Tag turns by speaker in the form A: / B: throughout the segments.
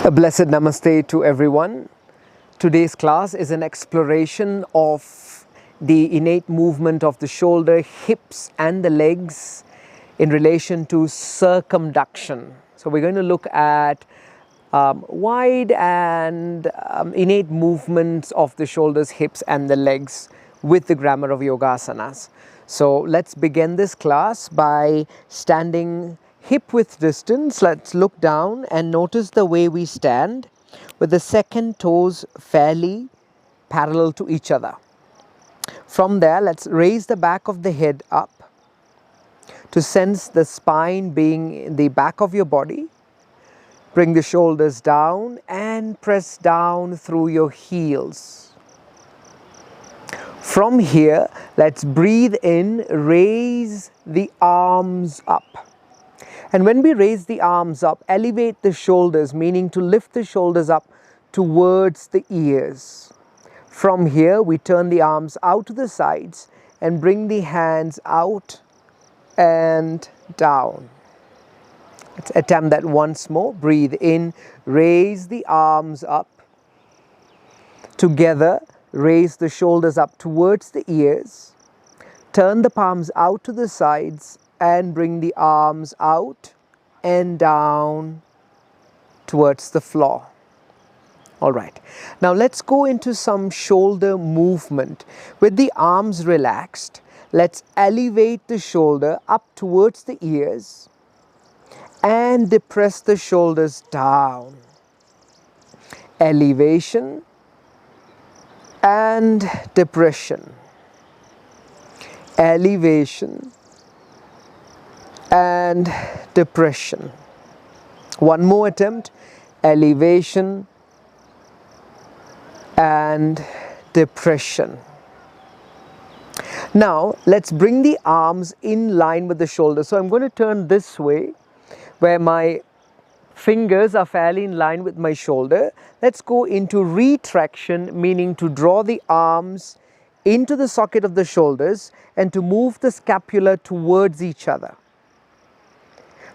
A: A blessed namaste to everyone. Today's class is an exploration of the innate movement of the shoulder, hips and the legs in relation to circumduction. So we're going to look at wide and innate movements of the shoulders, hips and the legs with the grammar of yogasanas. So let's begin this class by standing hip width distance. Let's look down and notice the way we stand with the second toes fairly parallel to each other. From there, let's raise the back of the head up to sense the spine being the back of your body. Bring the shoulders down and press down through your heels. From here, let's breathe in, raise the arms up. And when we raise the arms up, elevate the shoulders, meaning to lift the shoulders up towards the ears. From here, we turn the arms out to the sides and bring the hands out and down. Let's attempt that once more. Breathe in, raise the arms up. Together, raise the shoulders up towards the ears. Turn the palms out to the sides and bring the arms out and down towards the floor. All right. Now let's go into some shoulder movement. With the arms relaxed, let's elevate the shoulder up towards the ears and depress the shoulders down. Elevation and depression. Elevation and depression. One more attempt. Elevation and depression. Now let's bring the arms in line with the shoulders. So I'm going to turn this way where my fingers are fairly in line with my shoulder. Let's go into retraction, meaning to draw the arms into the socket of the shoulders and to move the scapula towards each other.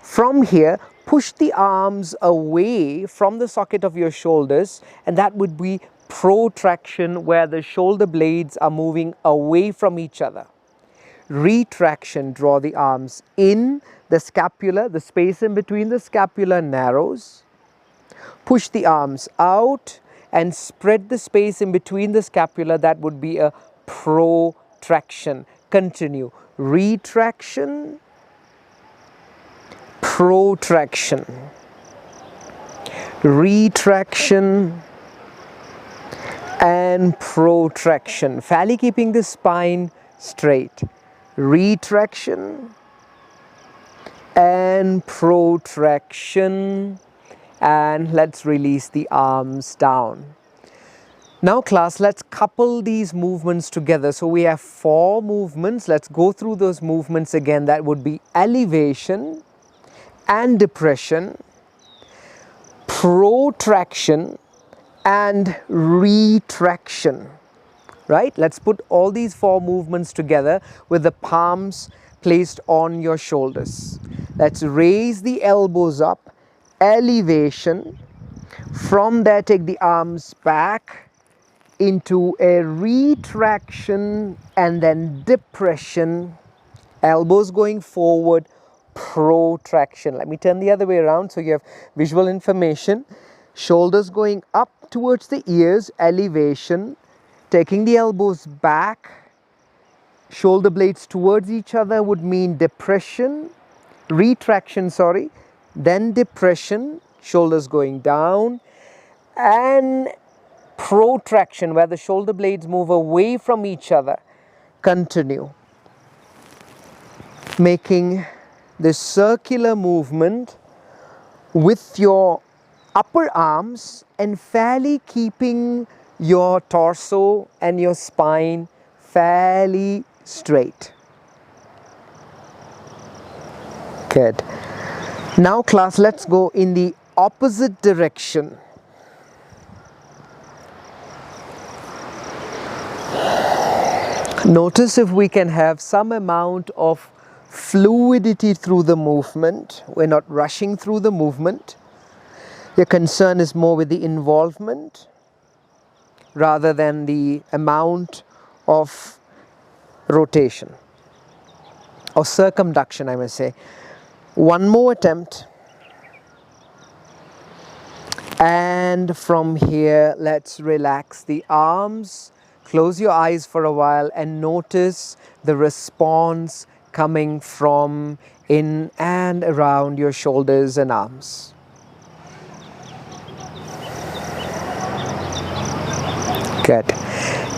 A: From here, push the arms away from the socket of your shoulders, and that would be protraction, where the shoulder blades are moving away from each other. Retraction, draw the arms in, the scapula, the space in between the scapula narrows. Push the arms out and spread the space in between the scapula, that would be a protraction. Continue. Retraction, protraction, retraction and protraction, fairly keeping the spine straight. Retraction and protraction, and let's release the arms down. Now class, let's couple these movements together. So we have 4 movements. Let's go through those movements again. That would be elevation and depression, protraction and retraction. Right? Let's put all these 4 movements together with the palms placed on your shoulders. Let's raise the elbows up, elevation. From there, take the arms back into a retraction and then depression, elbows going forward, protraction. Let me turn the other way around so you have visual information. Shoulders going up towards the ears, elevation, taking the elbows back, shoulder blades towards each other would mean depression, retraction, then depression, shoulders going down, and protraction, where the shoulder blades move away from each other. Continue. Making this circular movement with your upper arms and fairly keeping your torso and your spine fairly straight. Good. Now class, let's go in the opposite direction. Notice if we can have some amount of fluidity through the movement. We're not rushing through the movement. Your concern is more with the involvement rather than the amount of rotation or circumduction, I must say. One more attempt. And from here, let's relax the arms. Close your eyes for a while and notice the response coming from in and around your shoulders and arms. Good.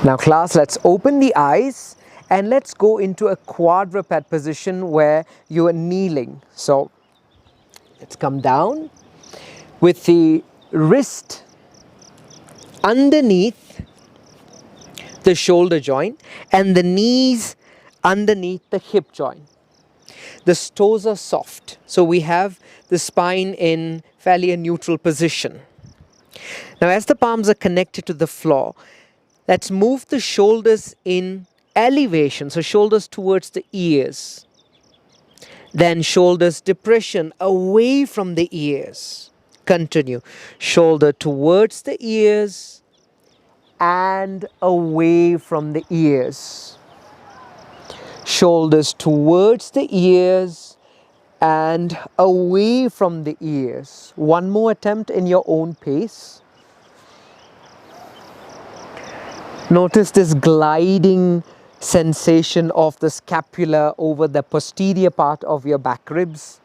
A: Now class, let's open the eyes and let's go into a quadruped position where you are kneeling. So let's come down with the wrist underneath the shoulder joint and the knees underneath the hip joint. The toes are soft, so we have the spine in fairly a neutral position. Now as the palms are connected to the floor, let's move the shoulders in elevation, so shoulders towards the ears. Then shoulders depression away from the ears. Continue. Shoulder towards the ears and away from the ears. Shoulders towards the ears and away from the ears. One more attempt in your own pace. Notice this gliding sensation of the scapula over the posterior part of your back ribs,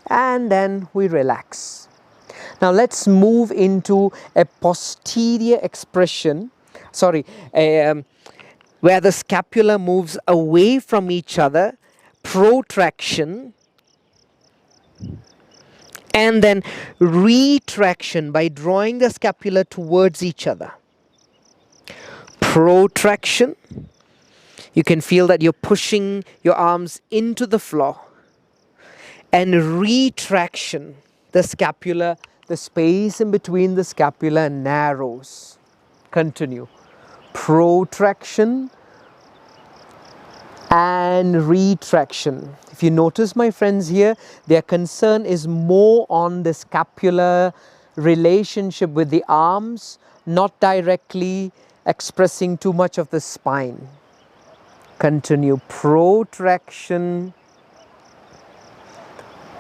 A: and then we relax. Now let's move into a posterior expression, where the scapula moves away from each other, protraction, and then retraction by drawing the scapula towards each other. Protraction. You can feel that you're pushing your arms into the floor. And retraction, the scapula, the space in between the scapula narrows. Continue. Protraction and retraction. If you notice, my friends here, their concern is more on the scapular relationship with the arms, not directly expressing too much of the spine. Continue. Protraction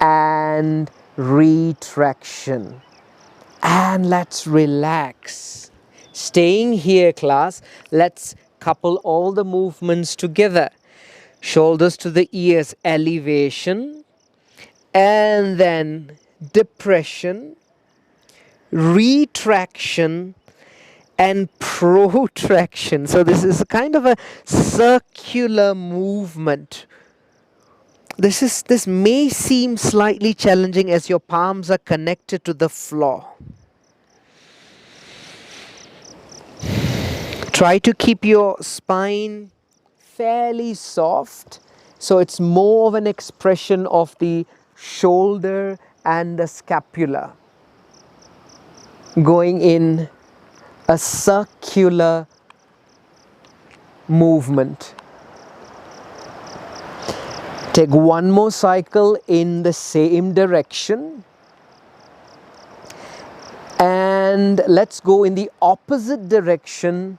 A: and retraction. And let's relax. Staying here, class, let's couple all the movements together. Shoulders to the ears, elevation, and then depression, retraction, and protraction. So this is kind of a circular movement. This may seem slightly challenging as your palms are connected to the floor. Try to keep your spine fairly soft, so it's more of an expression of the shoulder and the scapula going in a circular movement. Take one more cycle in the same direction, and let's go in the opposite direction.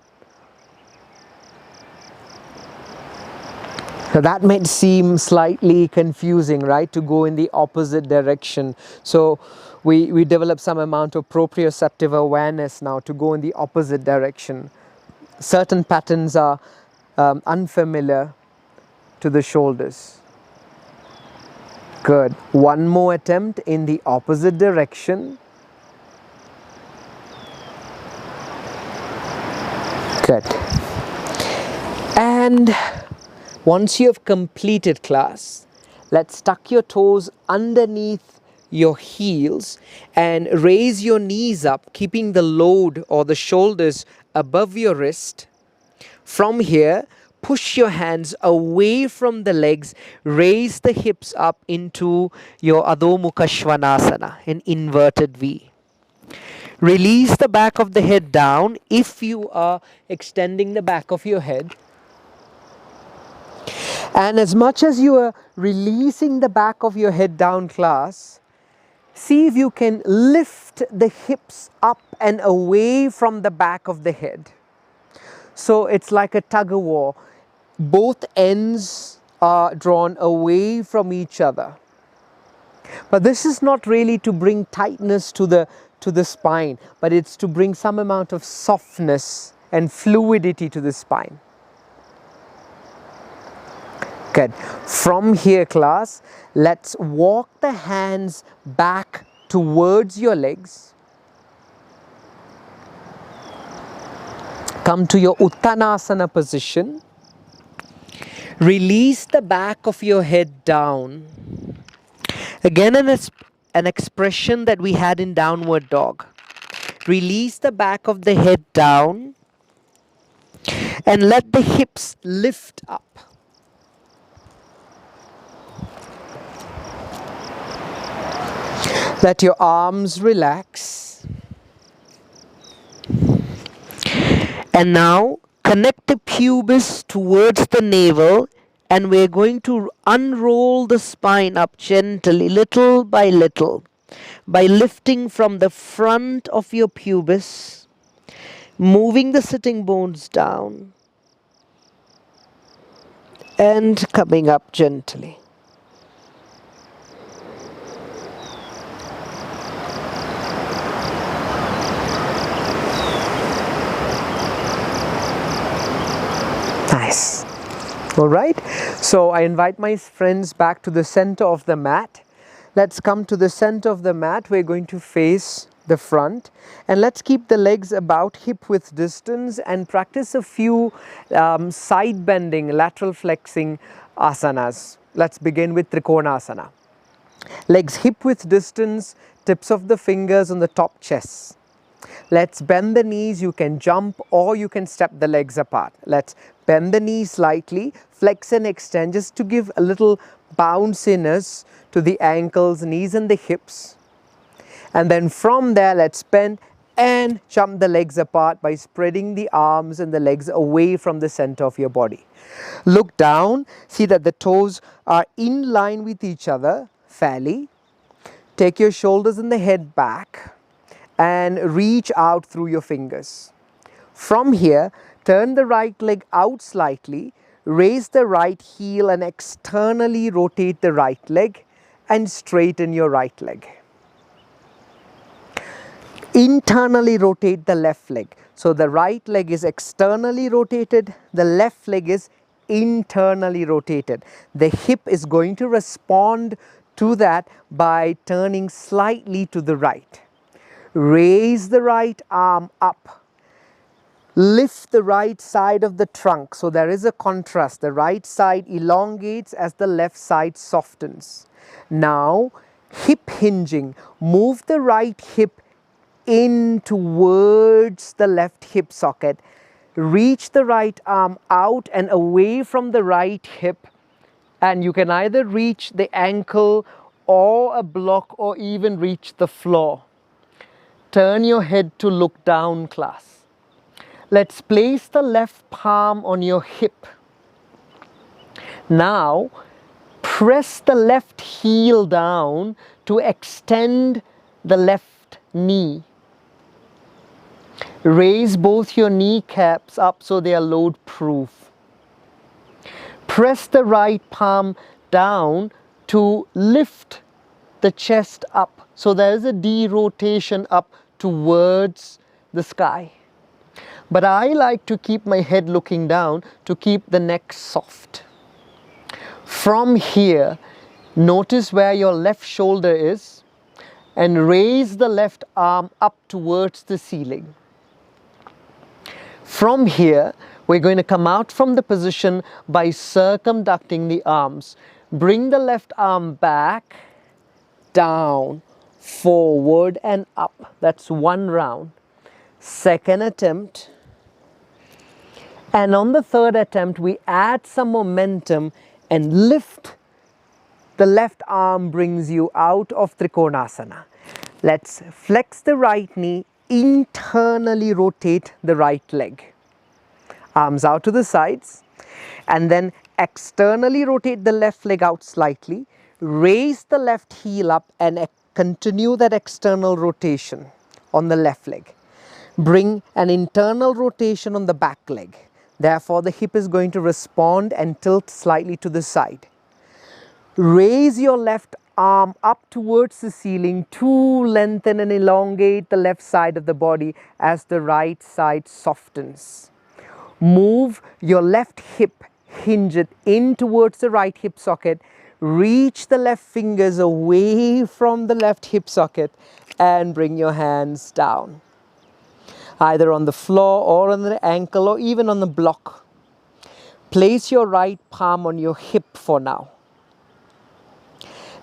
A: So that might seem slightly confusing, right, to go in the opposite direction. So we develop some amount of proprioceptive awareness now to go in the opposite direction. Certain patterns are unfamiliar to the shoulders. Good. One more attempt in the opposite direction. Good. And once you have completed class, let's tuck your toes underneath your heels and raise your knees up, keeping the load or the shoulders above your wrist. From here, push your hands away from the legs, raise the hips up into your Adho Mukha Svanasana, an inverted V. Release the back of the head down if you are extending the back of your head. And as much as you are releasing the back of your head down, class, See if you can lift the hips up and away from the back of the head. So it's like a tug of war. Both ends are drawn away from each other. But this is not really to bring tightness to the spine, but it's to bring some amount of softness and fluidity to the spine. Good. From here, class, let's walk the hands back towards your legs. Come to your Uttanasana position. Release the back of your head down. Again, an expression that we had in downward dog. Release the back of the head down and let the hips lift up. Let your arms relax. And now connect the pubis towards the navel, and we're going to unroll the spine up gently, little by little, by lifting from the front of your pubis, moving the sitting bones down, and coming up gently. Nice. All right. So I invite my friends back to the center of the mat. Let's come to the center of the mat. We're going to face the front, and let's keep the legs about hip width distance and practice a few side bending, lateral flexing asanas. Let's begin with Trikonasana. Legs hip width distance, tips of the fingers on the top chest. Let's bend the knees. You can jump or you can step the legs apart. Let's bend the knees slightly, flex and extend just to give a little bounciness to the ankles, knees and the hips. And then from there, let's bend and jump the legs apart by spreading the arms and the legs away from the center of your body. Look down, see that the toes are in line with each other fairly. Take your shoulders and the head back and reach out through your fingers. From here, turn the right leg out slightly, raise the right heel and externally rotate the right leg and straighten your right leg. Internally rotate the left leg. So the right leg is externally rotated, the left leg is internally rotated. The hip is going to respond to that by turning slightly to the right. Raise the right arm up. Lift the right side of the trunk. So there is a contrast. The right side elongates as the left side softens. Now, hip hinging. Move the right hip in towards the left hip socket. Reach the right arm out and away from the right hip. And you can either reach the ankle or a block or even reach the floor. Turn your head to look down, class. Let's place the left palm on your hip. Now, press the left heel down to extend the left knee. Raise both your kneecaps up so they are load proof. Press the right palm down to lift the chest up. So there is a derotation up towards the sky. But I like to keep my head looking down to keep the neck soft. From here, notice where your left shoulder is and raise the left arm up towards the ceiling. From here, we're going to come out from the position by circumducting the arms. Bring the left arm back, down, forward and up. That's one round. Second attempt. And on the third attempt, we add some momentum and lift. The left arm brings you out of Trikonasana. Let's flex the right knee, internally rotate the right leg. Arms out to the sides. And then externally rotate the left leg out slightly. Raise the left heel up and continue that external rotation on the left leg. Bring an internal rotation on the back leg. Therefore, the hip is going to respond and tilt slightly to the side. Raise your left arm up towards the ceiling to lengthen and elongate the left side of the body as the right side softens. Move your left hip, hinge it in towards the right hip socket. Reach the left fingers away from the left hip socket and bring your hands down, either on the floor or on the ankle or even on the block. Place your right palm on your hip for now.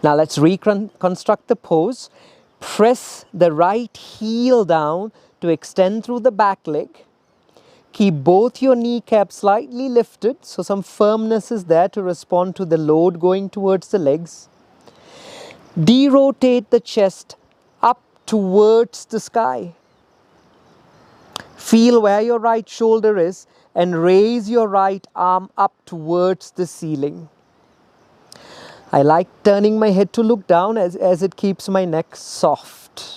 A: Now let's reconstruct the pose. Press the right heel down to extend through the back leg. Keep both your kneecaps slightly lifted, so some firmness is there to respond to the load going towards the legs. De-rotate the chest up towards the sky. Feel where your right shoulder is and raise your right arm up towards the ceiling. I like turning my head to look down as it keeps my neck soft.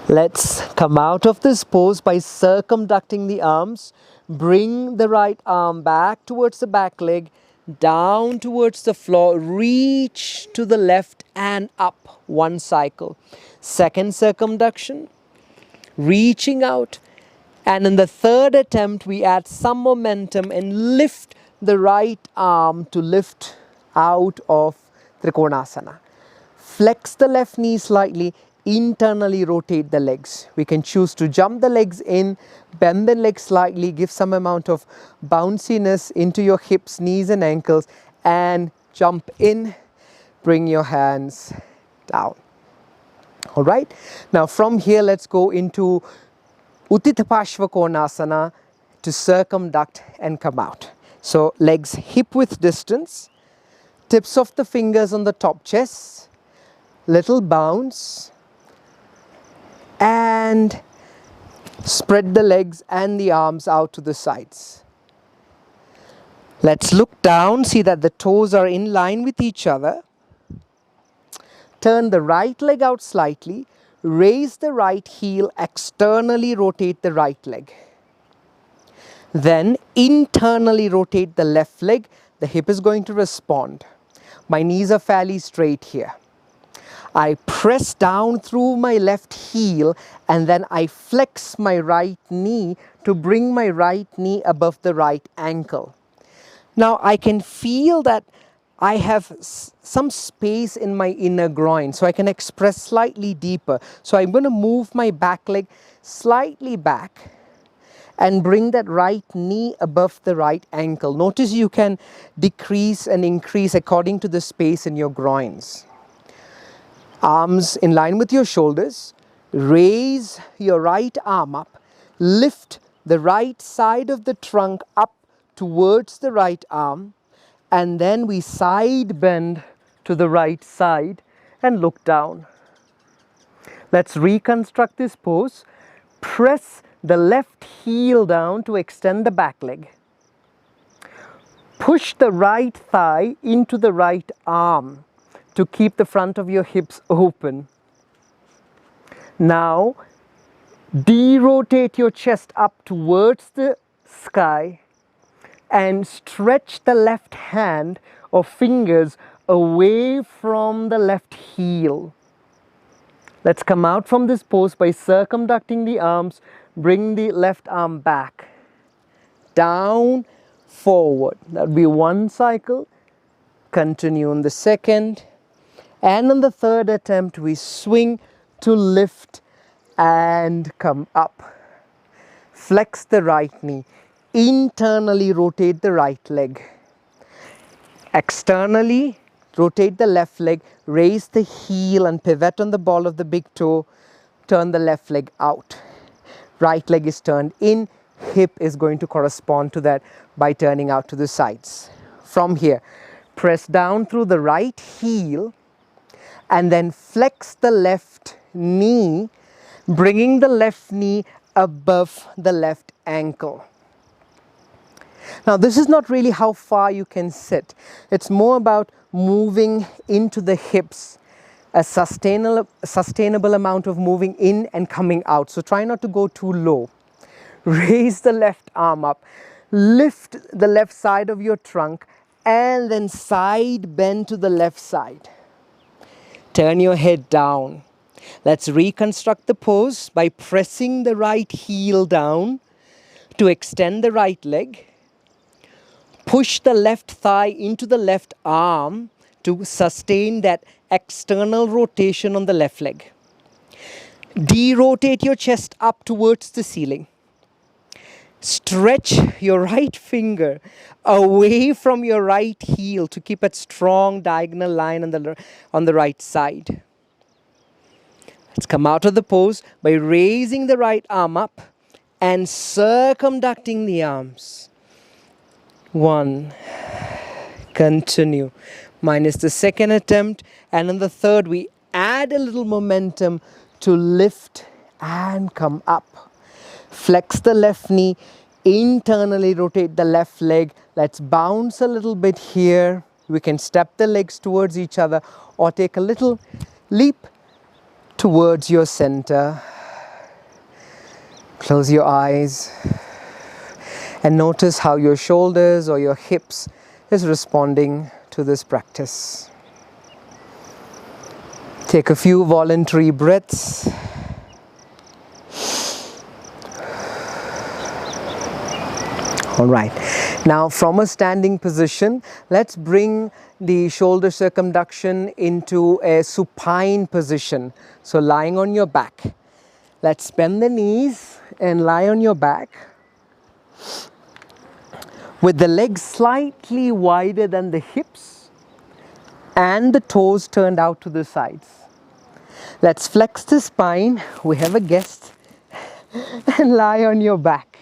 A: Let's come out of this pose by circumducting the arms. Bring the right arm back towards the back leg, down towards the floor, reach to the left and up one cycle. Second circumduction, reaching out, and in the third attempt we add some momentum and lift the right arm to lift out of Trikonasana. Flex the left knee slightly, internally rotate the legs. We can choose to jump the legs in, bend the legs slightly, give some amount of bounciness into your hips, knees and ankles, and jump in, bring your hands down. All right, now from here let's go into Uttita Parshva Konasana to circumduct and come out. So legs hip width distance, tips of the fingers on the top chest, little bounce, and spread the legs and the arms out to the sides. Let's look down, see that the toes are in line with each other. Turn the right leg out slightly, raise the right heel, externally rotate the right leg. Then internally rotate the left leg, the hip is going to respond. My knees are fairly straight here. I press down through my left heel and then I flex my right knee to bring my right knee above the right ankle. Now I can feel that I have some space in my inner groin, so I can express slightly deeper. So I'm going to move my back leg slightly back and bring that right knee above the right ankle. Notice you can decrease and increase according to the space in your groins. Arms in line with your shoulders. Raise your right arm up. Lift the right side of the trunk up towards the right arm. And then we side bend to the right side and look down. Let's reconstruct this pose. Press the left heel down to extend the back leg. Push the right thigh into the right arm to keep the front of your hips open. Now, de-rotate your chest up towards the sky and stretch the left hand or fingers away from the left heel. Let's come out from this pose by circumducting the arms. Bring the left arm back, down, forward. That will be one cycle. Continue on the second. And on the third attempt, we swing to lift and come up. Flex the right knee. Internally rotate the right leg. Externally rotate the left leg. Raise the heel and pivot on the ball of the big toe. Turn the left leg out. Right leg is turned in. Hip is going to correspond to that by turning out to the sides. From here, press down through the right heel and then flex the left knee, bringing the left knee above the left ankle. Now, this is not really how far you can sit. It's more about moving into the hips, a sustainable amount of moving in and coming out. So try not to go too low. Raise the left arm up, lift the left side of your trunk, and then side bend to the left side. Turn your head down. Let's reconstruct the pose by pressing the right heel down to extend the right leg. Push the left thigh into the left arm to sustain that external rotation on the left leg. De-rotate your chest up towards the ceiling. Stretch your right finger away from your right heel to keep a strong diagonal line on the right side. Let's come out of the pose by raising the right arm up and circumducting the arms. 1. Continue. Minus the second attempt, and in the third we add a little momentum to lift and come up. Flex the left knee, internally rotate the left leg. Let's bounce a little bit here. We can step the legs towards each other or take a little leap towards your center. Close your eyes and notice how your shoulders or your hips is responding to this practice. Take a few voluntary breaths. All right. Now, from a standing position, let's bring the shoulder circumduction into a supine position. So, lying on your back. Let's bend the knees and lie on your back, with the legs slightly wider than the hips and the toes turned out to the sides. Let's flex the spine. We have a guest. And lie on your back.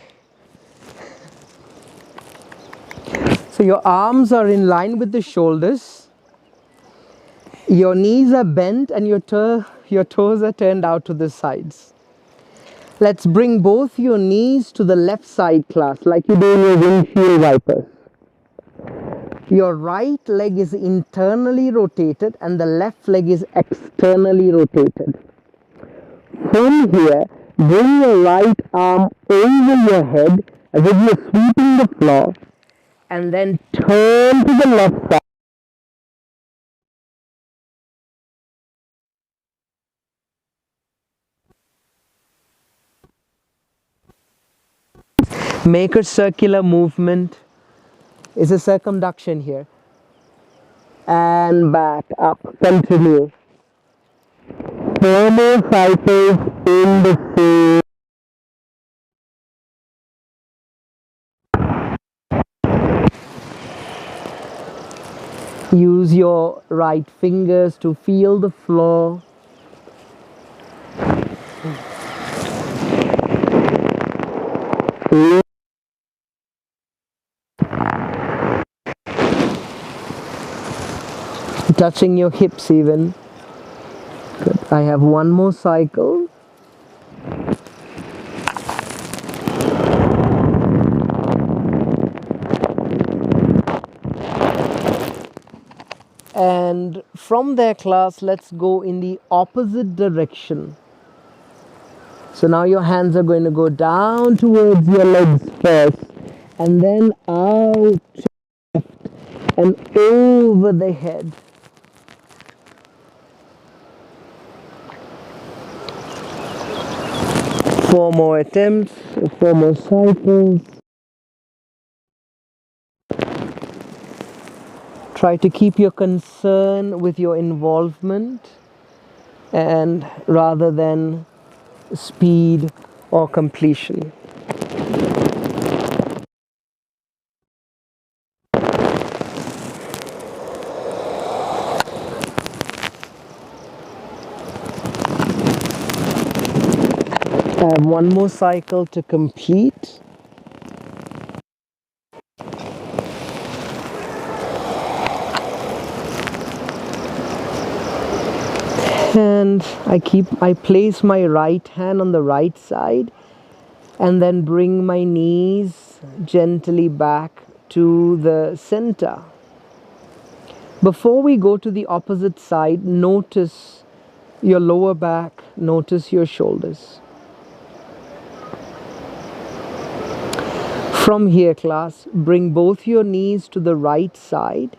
A: So your arms are in line with the shoulders. Your knees are bent and your toes are turned out to the sides. Let's bring both your knees to the left side class, like you do in your windshield wipers. Your right leg is internally rotated and the left leg is externally rotated. From here, bring your right arm over your head as if you're sweeping the floor, and then turn to the left side. Make a circular movement. It's a circumduction here. And back up. Continue. 4 more cycles in the same. Use your right fingers to feel the floor. Touching your hips even. Good. I have one more cycle. And from there, class, let's go in the opposite direction. So now your hands are going to go down towards your legs first, and then out and over the head. Four more attempts, 4 more cycles. Try to keep your concern with your involvement and rather than speed or completion. I have one more cycle to complete. And I place my right hand on the right side and then bring my knees gently back to the center. Before we go to the opposite side, notice your lower back, notice your shoulders. From here, class, bring both your knees to the right side.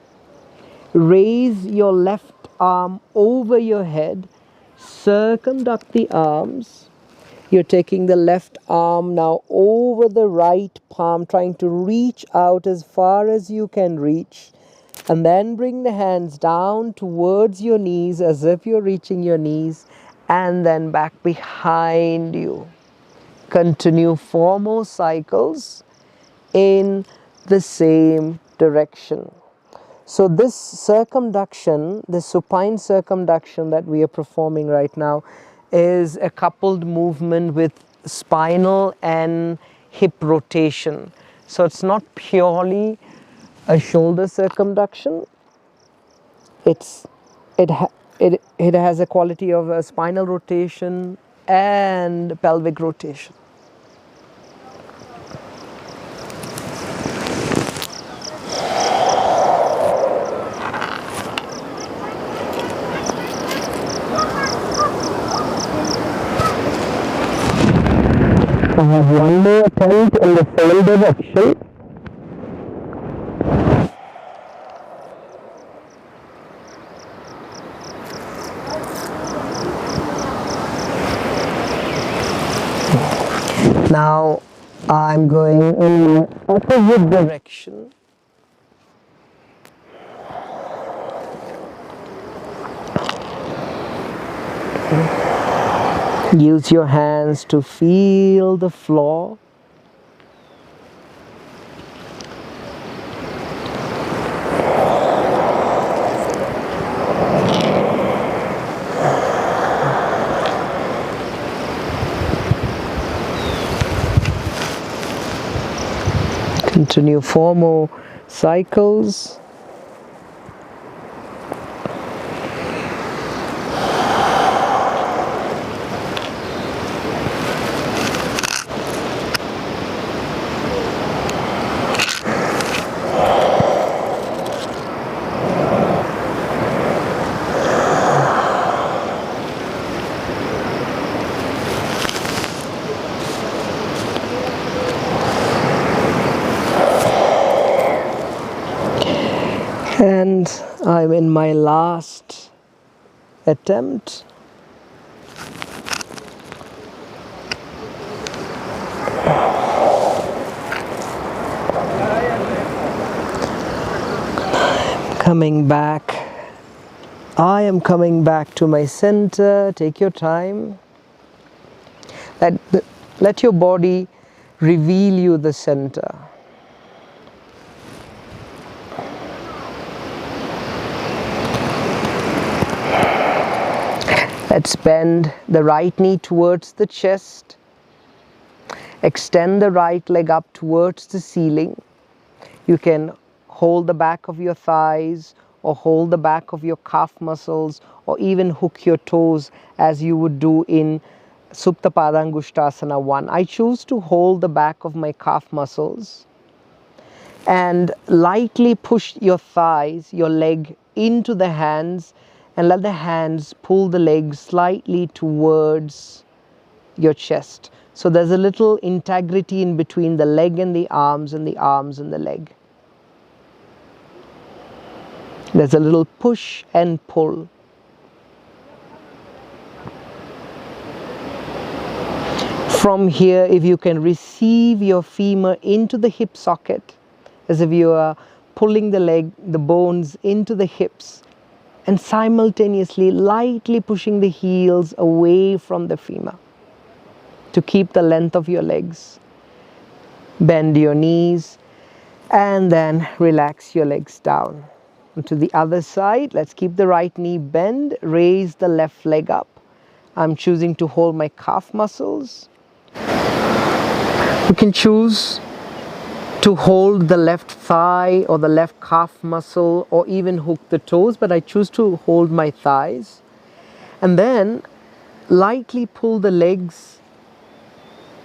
A: Raise your left arm over your head. Circumduct the arms. You're taking the left arm now over the right palm, trying to reach out as far as you can reach. And then bring the hands down towards your knees as if you're reaching your knees, and then back behind you. Continue 4 more cycles in the same direction. So this circumduction, this supine circumduction that we are performing right now, is a coupled movement with spinal and hip rotation. So it's not purely a shoulder circumduction. It has a quality of a spinal rotation and pelvic rotation. I have one more attempt in the same direction. Now I'm going in the opposite direction. Use your hands to feel the floor. Continue 4 more cycles. And I'm in my last attempt. Coming back. I am coming back to my center. Take your time. Let your body reveal you the center. Let's bend the right knee towards the chest. Extend the right leg up towards the ceiling. You can hold the back of your thighs or hold the back of your calf muscles or even hook your toes as you would do in Supta Padangushtasana 1. I choose to hold the back of my calf muscles and lightly push your thighs, your leg into the hands, and let the hands pull the leg slightly towards your chest. So there's a little integrity in between the leg and the arms and the arms and the leg. There's a little push and pull. From here, if you can receive your femur into the hip socket, as if you are pulling the leg, the bones into the hips, and simultaneously lightly pushing the heels away from the femur to keep the length of your legs. Bend your knees and then relax your legs down. And to the other side, let's keep the right knee bent, raise the left leg up. I'm choosing to hold my calf muscles. You can choose to hold the left thigh or the left calf muscle or even hook the toes, but I choose to hold my thighs. And then lightly pull the legs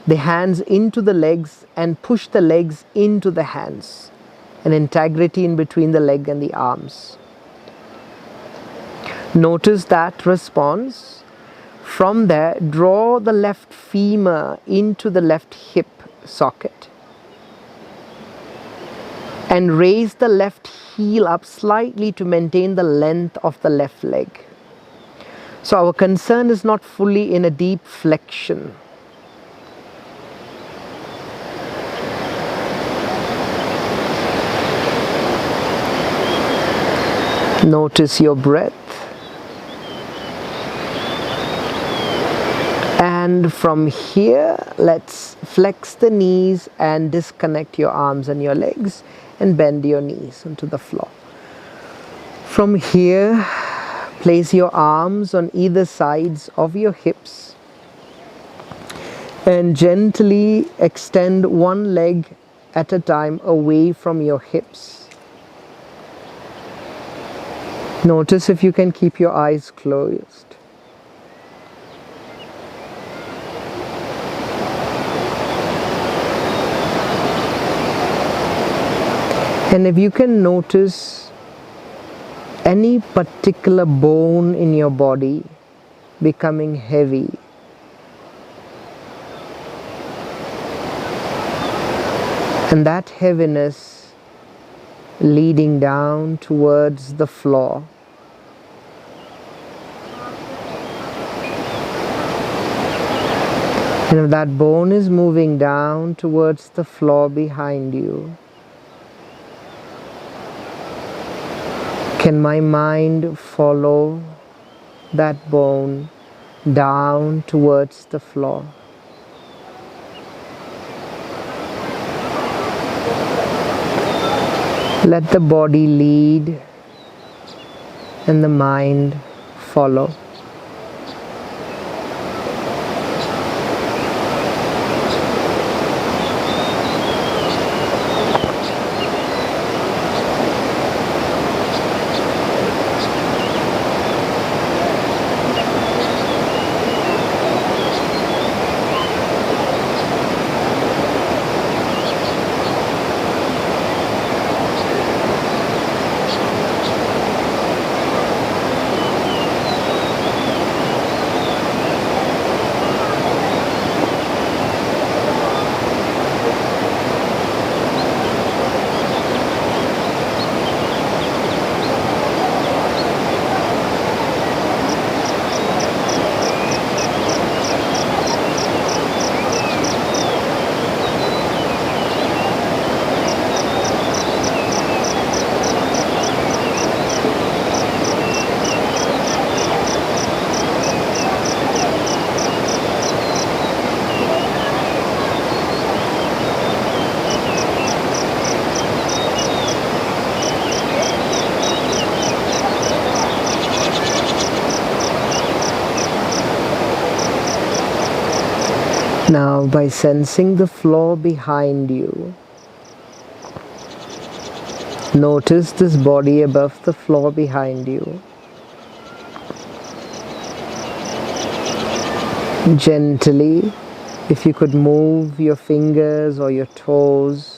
A: the hands into the legs and push the legs into the hands. An integrity in between the leg and the arms. Notice that response. From there, draw the left femur into the left hip socket and raise the left heel up slightly to maintain the length of the left leg. So our concern is not fully in a deep flexion. Notice your breath. And from here, let's flex the knees and disconnect your arms and your legs and bend your knees onto the floor. From here, place your arms on either sides of your hips and gently extend one leg at a time away from your hips. Notice if you can keep your eyes closed. And if you can notice any particular bone in your body becoming heavy, and that heaviness leading down towards the floor. And if that bone is moving down towards the floor behind you, can my mind follow that bone down towards the floor? Let the body lead and the mind follow. Now, by sensing the floor behind you, notice this body above the floor behind you. Gently, if you could move your fingers or your toes,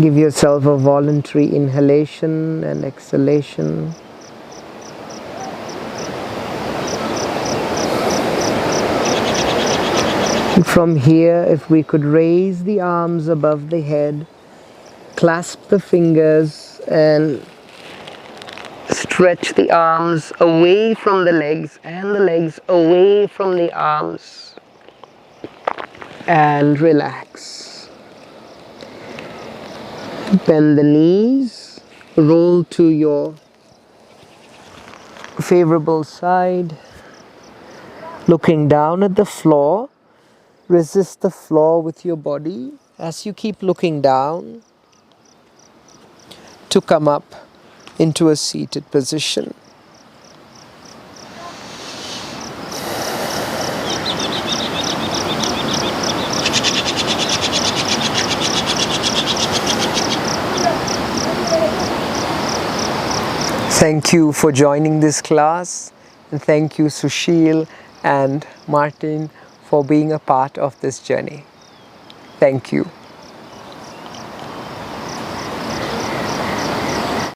A: give yourself a voluntary inhalation and exhalation. And from here, if we could raise the arms above the head, clasp the fingers and stretch the arms away from the legs and the legs away from the arms, and relax. Bend the knees, roll to your favorable side, looking down at the floor. Resist the floor with your body as you keep looking down to come up into a seated position. Thank you for joining this class, and thank you Susheel and Martine for being a part of this journey. Thank you.